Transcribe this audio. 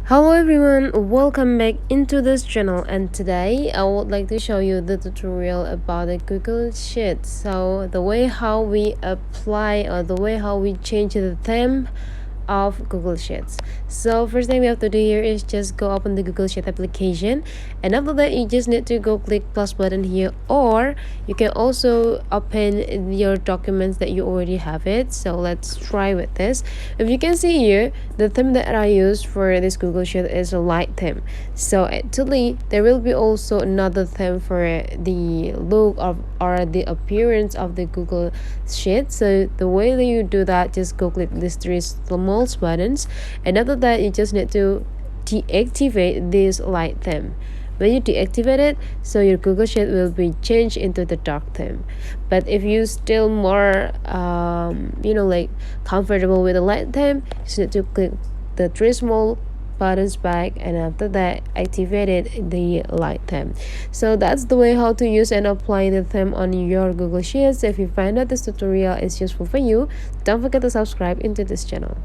Hello everyone, welcome back into this channel, and today I would like to show you the tutorial about the Google Sheets. So the way how we apply or the way how we change the theme of Google Sheets. So first thing we have to do here is just go open the Google Sheet application, and after that you just need to go click plus button here, or you can also open your documents that you already have it. So let's try with this. If you can see here, the theme that I use for this Google Sheet is a light theme. So actually there will be also another theme for the look of or the appearance of the Google Sheet. So the way that you do that, just go click these three small buttons, and after that you just need to deactivate this light theme. When you deactivate it, so your Google Sheet will be changed into the dark theme. But if you still more like comfortable with the light theme, you just need to click the three small buttons back, and after that activated the light theme. So that's the way how to use and apply the theme on your Google Sheets. If you find that this tutorial is useful for you, don't forget to subscribe into this channel.